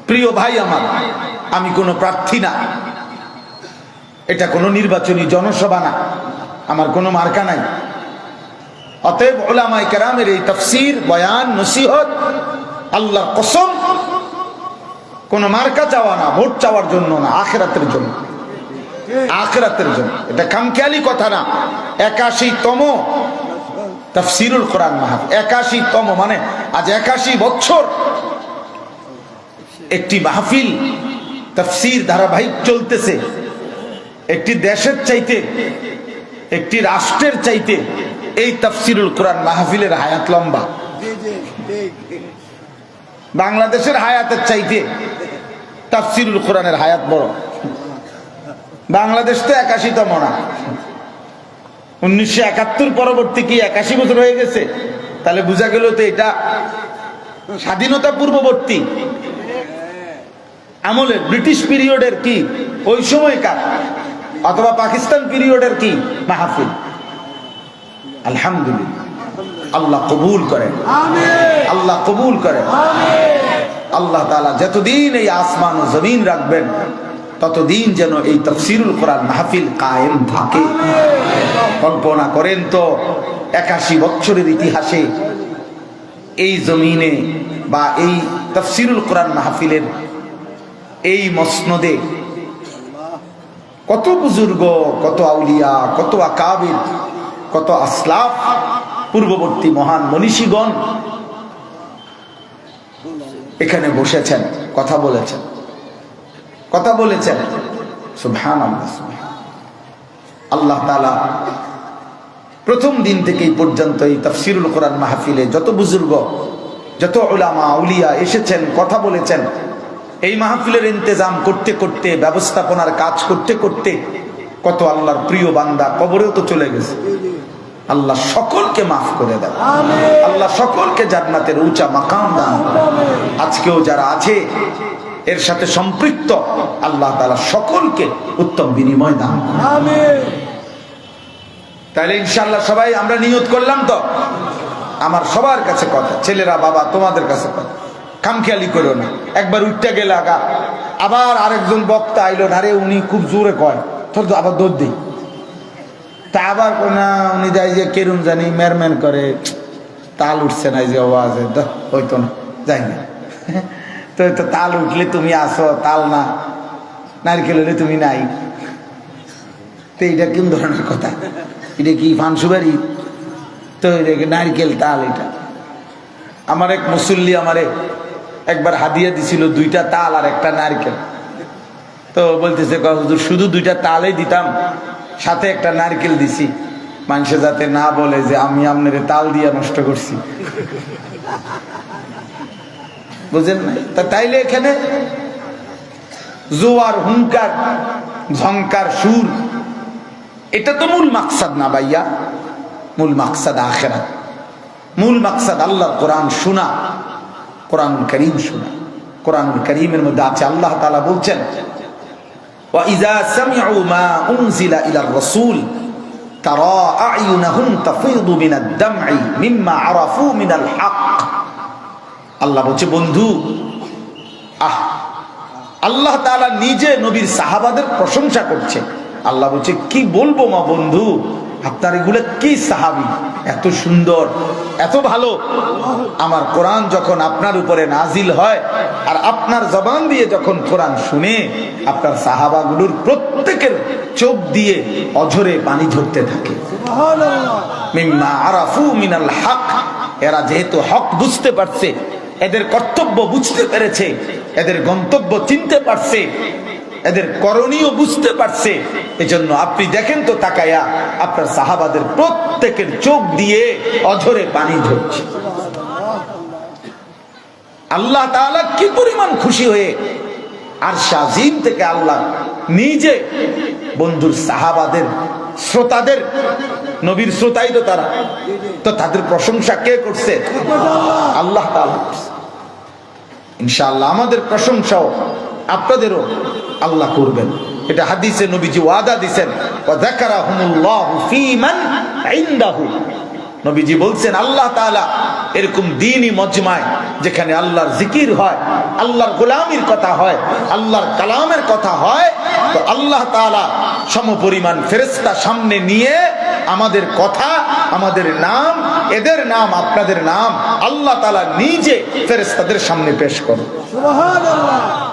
প্রিয় ভাই আমার, আমি কোনো প্রার্থী না, এটা কোনো নির্বাচনী জনসভা না, আমার কোনো মার্কা নাই। অতএব উলামায়ে কেরামের এই তাফসীর, বয়ান, নসিহত আল্লাহর কসম কোন মার্কা চাওয়া না, ভোট চাওয়ার জন্য না, আখিরাতের জন্য, আখিরাতের জন্য। এটা কামখেয়ালি কথা না। 81তম তাফসীরুল কোরআন মাহফিল, 81তম মানে আজ 81 বছর একটি মাহফিল তাফসীর ধারাবাহিক চলতেছে। একটি দেশের চাইতে, একটি রাষ্ট্রের চাইতে এই তাফসীরুল কোরআন মাহফিলের হায়াত লম্বা। বাংলাদেশের হায়াতের চাইতে তাফসীরুল কোরআনের হায়াত বড়। বাংলাদেশ তো 81তম না, 1971 পরবর্তী কি 81 বছর হয়ে গেছে? তাহলে বোঝা গেল তো এটা স্বাধীনতা পূর্ববর্তী আমলের, ব্রিটিশ পিরিয়ডের কি ওই সময়কার, অথবা পাকিস্তান পিরিয়ডের কি মাহফিল। আলহামদুলিল্লাহ, আল্লাহ কবুল করেন, আল্লাহ কবুল করেন। আল্লাহ তাআলা যতদিন এই আসমান ও জমিন রাখবেন ততদিন যেন এই তাফসীরুল কোরআন মাহফিল কায়েম থাকে। কল্পনা করেন তো, 81 বছরের ইতিহাসে এই জমিনে বা এই তাফসীরুল কোরআন মাহফিলের এই মসনদে কত বুজুর্গ, কত আউলিয়া, কত আকাবির, কত আসলাফ, পূর্ববর্তী মহান মনীষীগণ এখানে বসেছেন, কথা বলেছেন, কথা বলেছেন। সুবহানাল্লাহ, আল্লাহ তাআলা প্রথম দিন থেকে পর্যন্ত এই তাফসীরুল কোরআন মাহফিলে যত বুজুর্গ, যত উলামা আউলিয়া এসেছেন, কথা বলেছেন, এই মাহফিলের ইন্তজাম করতে করতে, ব্যবস্থাপনার কাজ করতে করতে কত আল্লাহর প্রিয় বান্দা কবরেও তো চলে গেছে। আল্লাহ সকলকে মাফ করে দেন, আল্লাহ সকলকে জান্নাতের উঁচা মাকাম দান করেন। আজকেও যারা আছে এর সাথে সম্পৃক্ত, আল্লাহ তাআলা সকলকে উত্তম বিনিময় দান করেন। আমিন। তাহলে ইনশাআল্লাহ সবাই আমরা নিয়ত করলাম তো? আমার সবার কাছে কথা, ছেলেরা, বাবা, তোমাদের কাছে কথা, খামখেয়ালি করো না। একবার উঠতে গেলে আগা আবার আরেকজন বক্তা আইলো না, রে উনি খুব জোরে কয়, তোর তো আবার দৌড় দিই, তা আবার না উনি যাই যে কেরুম জানি মেরমেন করে, তাল উঠছে না, যে আওয়াজে হইতো না, যাই না। তো তাল উঠলে তুমি আসো, তাল না, নারকেল হলে তুমি নাই। তো এটা কোন ধরনের কথা? এটা কি ফানসুবারি? তো নারকেল তাল এটা। আমার এক মুসল্লি আমারে একবার হাদিয়া দিছিল 2টা তাল আর একটা নারকেল। তো বলতেছে, হুজুর শুধু 2টা তালই দিতাম, সাথে একটা নারকেল দিছি, মানুষে যাতে না বলে যে আমি আপনার তাল দিয়া নষ্ট করছি। বুঝেন না? তা তাইলে এখানে জোয়ার, হুঙ্কার, ঝংকার, সুর, এটা তো মূল মাকসাদ না ভাইয়া। মূল মাকসাদ আখিরাত, মূল মাকসাদ আল্লাহর কোরআন শোনা, কোরআনুল কারীম শোনা। কোরআনুল কারীমের মধ্যে আছে, আল্লাহ তাআলা বলছেন, ওয়া ইযা সামি'ু মা উনজিলা ইলার রাসূল তারা আ'য়ুনাহুম তাফীদু মিনাদ দাম'i মিম্মা আরাফু মিনাল হক। আল্লাহ বলছে, বন্ধু, আল্লাহ তাআলা নিজে নবীর সাহাবাদের প্রশংসা করছে। আল্লাহ বলছে, কি বলবো মা বন্ধু, আপনার এগুলো কি সাহাবী, এত সুন্দর, এত ভালো। আমার কোরআন যখন আপনার উপরে নাজিল হয় আর আপনার জবান দিয়ে যখন কোরআন শুনে, আপনার সাহাবাগুলোর প্রত্যেকের চোখ দিয়ে অঝরে পানি ঝরতে থাকে। মিম্মা আরাফু মিনাল হক, এরা যেহেতু হক বুঝতে পারছে, এদের কর্তব্য বুঝতে পেরেছে, এদের গন্তব্য চিনতে পারছে, এদের করণীয় বুঝতে পারছে, এজন্য আপনি দেখেন তো তাকায়া, আপনার সাহাবাদের প্রত্যেকের চোখ দিয়ে অঝরে পানি ঝরছে। আল্লাহ তাআলা কি পরিমাণ খুশি হয়ে আরশ আজিম থেকে আল্লাহ নিজে বন্ধুর সাহাবাদের, শ্রোতাদের, নবীর শ্রোতাই তো তারা, তো তাদের প্রশংসা কে করছে? আল্লাহ তাআলা করছে। ইনশাআল্লাহ আমাদের প্রশংসাও আপনাদেরও আল্লাহ করবেন। এটা হাদিসে নবীজি ওয়াদা দিবেন, ওয়া যাকারাহুমুল্লাহু ফীমান ইনদাহু। নবীজি বলছেন, আল্লাহ তাআলা এরকম দ্বীনি মজমায় যেখানে আল্লাহর জিকির হয়, আল্লাহর গোলামির কথা হয়, আল্লাহর কালামের কথা হয়, তো আল্লাহ তাআলা সমপরিমাণ ফেরেশতা সামনে নিয়ে আমাদের কথা, আমাদের নাম, এদের নাম, আপনাদের নাম আল্লাহ তাআলা নিজে ফেরেশতাদের সামনে পেশ করেন। সুবহানাল্লাহ।